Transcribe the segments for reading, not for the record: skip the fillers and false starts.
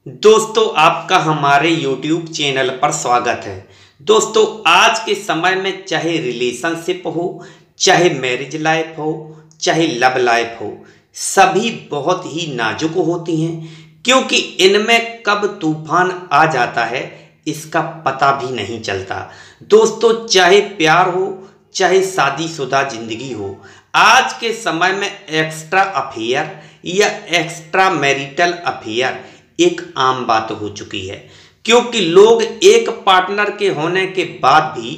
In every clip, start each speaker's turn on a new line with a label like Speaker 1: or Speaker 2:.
Speaker 1: दोस्तों आपका हमारे YouTube चैनल पर स्वागत है। दोस्तों आज के समय में चाहे रिलेशनशिप हो, चाहे मैरिज लाइफ हो, चाहे लव लाइफ हो, सभी बहुत ही नाजुक होती हैं क्योंकि इनमें कब तूफान आ जाता है इसका पता भी नहीं चलता। दोस्तों चाहे प्यार हो, चाहे शादीशुदा जिंदगी हो, आज के समय में एक्स्ट्रा अफेयर या एक्स्ट्रा मैरिटल अफेयर एक आम बात हो चुकी है क्योंकि लोग एक पार्टनर के होने के बाद भी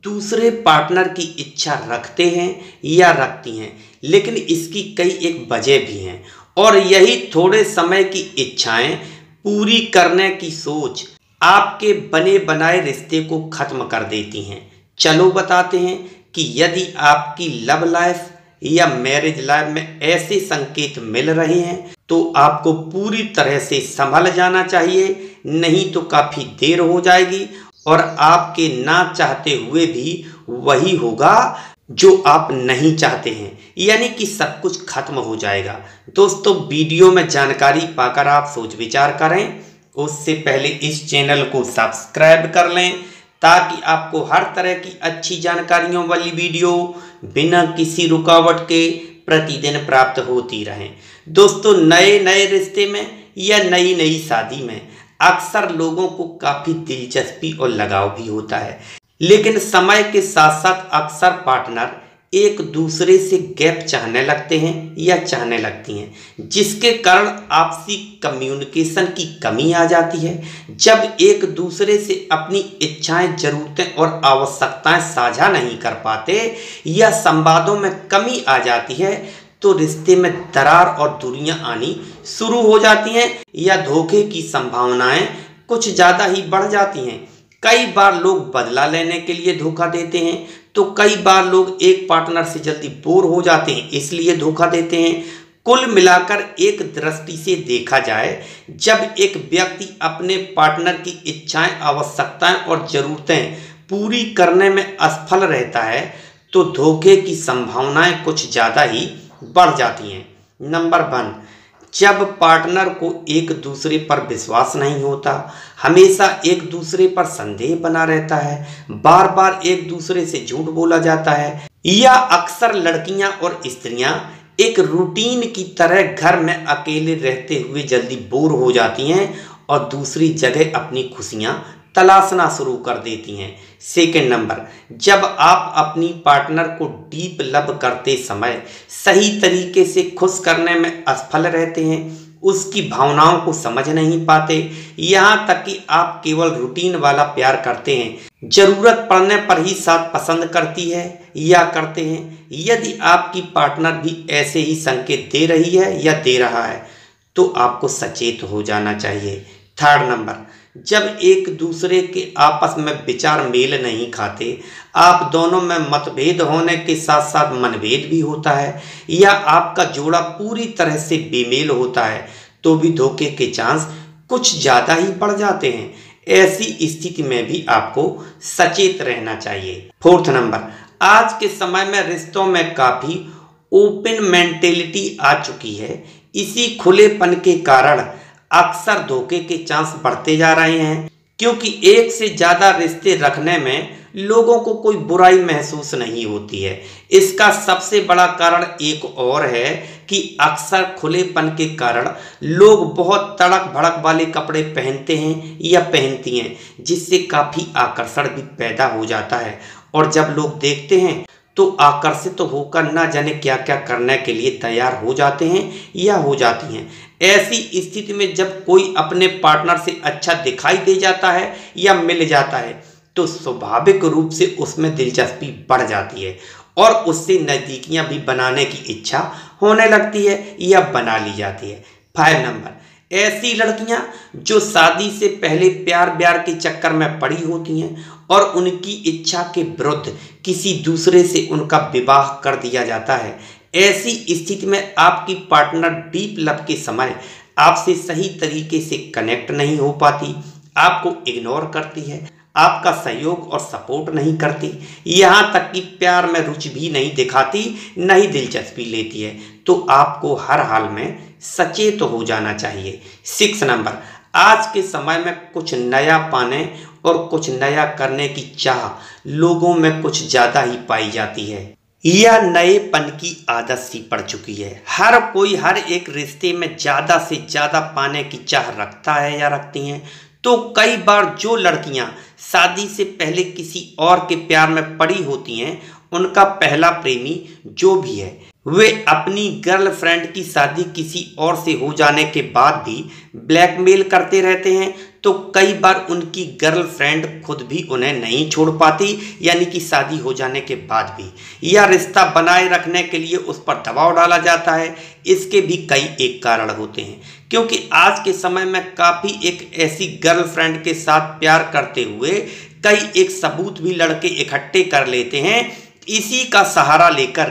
Speaker 1: दूसरे पार्टनर की इच्छा रखते हैं या रखती हैं, लेकिन इसकी कई एक वजह भी हैं और यही थोड़े समय की इच्छाएं पूरी करने की सोच आपके बने बनाए रिश्ते को खत्म कर देती हैं। चलो बताते हैं कि यदि आपकी लव लाइफ या मैरिज लाइफ में ऐसे संकेत मिल रहे हैं तो आपको पूरी तरह से संभल जाना चाहिए, नहीं तो काफ़ी देर हो जाएगी और आपके ना चाहते हुए भी वही होगा जो आप नहीं चाहते हैं, यानी कि सब कुछ खत्म हो जाएगा। दोस्तों वीडियो में जानकारी पाकर आप सोच विचार करें, उससे पहले इस चैनल को सब्सक्राइब कर लें ताकि आपको हर तरह की अच्छी जानकारियों वाली वीडियो बिना किसी रुकावट के प्रतिदिन प्राप्त होती रहें। दोस्तों नए नए रिश्ते में या नई नई शादी में अक्सर लोगों को काफ़ी दिलचस्पी और लगाव भी होता है, लेकिन समय के साथ साथ अक्सर पार्टनर एक दूसरे से गैप चाहने लगते हैं या चाहने लगती हैं, जिसके कारण आपसी कम्युनिकेशन की कमी आ जाती है। जब एक दूसरे से अपनी इच्छाएं, ज़रूरतें और आवश्यकताएं साझा नहीं कर पाते या संवादों में कमी आ जाती है तो रिश्ते में दरार और दूरियां आनी शुरू हो जाती हैं या धोखे की संभावनाएं कुछ ज़्यादा ही बढ़ जाती हैं। कई बार लोग बदला लेने के लिए धोखा देते हैं तो कई बार लोग एक पार्टनर से जल्दी बोर हो जाते हैं इसलिए धोखा देते हैं। कुल मिलाकर एक दृष्टि से देखा जाए, जब एक व्यक्ति अपने पार्टनर की इच्छाएं, आवश्यकताएं और ज़रूरतें पूरी करने में असफल रहता है तो धोखे की संभावनाएं कुछ ज़्यादा ही बढ़ जाती हैं। नंबर 1, जब पार्टनर को एक दूसरे पर विश्वास नहीं होता, हमेशा एक दूसरे पर संदेह बना रहता है, बार बार एक दूसरे से झूठ बोला जाता है, या अक्सर लड़कियां और स्त्रियां एक रूटीन की तरह घर में अकेले रहते हुए जल्दी बोर हो जाती हैं और दूसरी जगह अपनी खुशियां तलाशना शुरू कर देती हैं। सेकेंड नंबर, जब आप अपनी पार्टनर को डीप लव करते समय सही तरीके से खुश करने में असफल रहते हैं, उसकी भावनाओं को समझ नहीं पाते, यहाँ तक कि आप केवल रूटीन वाला प्यार करते हैं, ज़रूरत पड़ने पर ही साथ पसंद करती है या करते हैं। यदि आपकी पार्टनर भी ऐसे ही संकेत दे रही है या दे रहा है तो आपको सचेत हो जाना चाहिए। थर्ड नंबर, जब एक दूसरे के आपस में विचार मेल नहीं खाते, आप दोनों में मतभेद होने के साथ साथ मनभेद भी होता है या आपका जोड़ा पूरी तरह से बेमेल होता है तो भी धोखे के चांस कुछ ज़्यादा ही बढ़ जाते हैं। ऐसी स्थिति में भी आपको सचेत रहना चाहिए। फोर्थ नंबर, आज के समय में रिश्तों में काफ़ी ओपन मेंटेलिटी आ चुकी है। इसी खुलेपन के कारण अक्सर धोखे के चांस बढ़ते जा रहे हैं क्योंकि एक से ज़्यादा रिश्ते रखने में लोगों को कोई बुराई महसूस नहीं होती है। इसका सबसे बड़ा कारण एक और है कि अक्सर खुलेपन के कारण लोग बहुत तड़क भड़क वाले कपड़े पहनते हैं या पहनती हैं, जिससे काफ़ी आकर्षण भी पैदा हो जाता है और जब लोग देखते हैं तो आकर्षित तो होकर ना जाने क्या क्या करने के लिए तैयार हो जाते हैं या हो जाती हैं। ऐसी स्थिति में जब कोई अपने पार्टनर से अच्छा दिखाई दे जाता है या मिल जाता है तो स्वाभाविक रूप से उसमें दिलचस्पी बढ़ जाती है और उससे नज़दीकियां भी बनाने की इच्छा होने लगती है या बना ली जाती है। 5 नंबर, ऐसी लड़कियां जो शादी से पहले प्यार ब्यार के चक्कर में पड़ी होती हैं और उनकी इच्छा के विरुद्ध किसी दूसरे से उनका विवाह कर दिया जाता है, ऐसी स्थिति में आपकी पार्टनर डीप लव के समय आपसे सही तरीके से कनेक्ट नहीं हो पाती, आपको इग्नोर करती है, आपका सहयोग और सपोर्ट नहीं करती, यहाँ तक कि प्यार में रुचि भी नहीं दिखाती, न ही दिलचस्पी लेती है, तो आपको हर हाल में सचेत हो जाना चाहिए। 6 नंबर, आज के समय में कुछ नया पाने और कुछ नया करने की चाह लोगों में कुछ ज्यादा ही पाई जाती है। यह नएपन की आदत सी पड़ चुकी है। हर कोई हर एक रिश्ते में ज्यादा से ज्यादा पाने की चाह रखता है या रखती हैं। तो कई बार जो लड़कियां शादी से पहले किसी और के प्यार में पड़ी होती हैं, उनका पहला प्रेमी जो भी है वे अपनी गर्लफ्रेंड की शादी किसी और से हो जाने के बाद भी ब्लैकमेल करते रहते हैं। तो कई बार उनकी गर्लफ्रेंड खुद भी उन्हें नहीं छोड़ पाती, यानी कि शादी हो जाने के बाद भी यह रिश्ता बनाए रखने के लिए उस पर दबाव डाला जाता है। इसके भी कई एक कारण होते हैं, क्योंकि आज के समय में काफ़ी एक ऐसी गर्लफ्रेंड के साथ प्यार करते हुए कई एक सबूत भी लड़के इकट्ठे कर लेते हैं। इसी का सहारा लेकर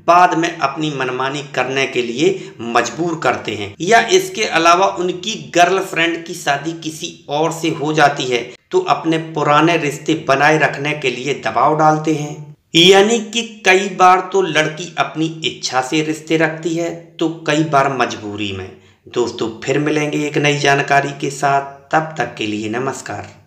Speaker 1: बाद में अपनी मनमानी करने के लिए मजबूर करते हैं, या इसके अलावा उनकी गर्लफ्रेंड की शादी किसी और से हो जाती है तो अपने पुराने रिश्ते बनाए रखने के लिए दबाव डालते हैं। यानी कि कई बार तो लड़की अपनी इच्छा से रिश्ते रखती है तो कई बार मजबूरी में। दोस्तों फिर मिलेंगे एक नई जानकारी के साथ, तब तक के लिए नमस्कार।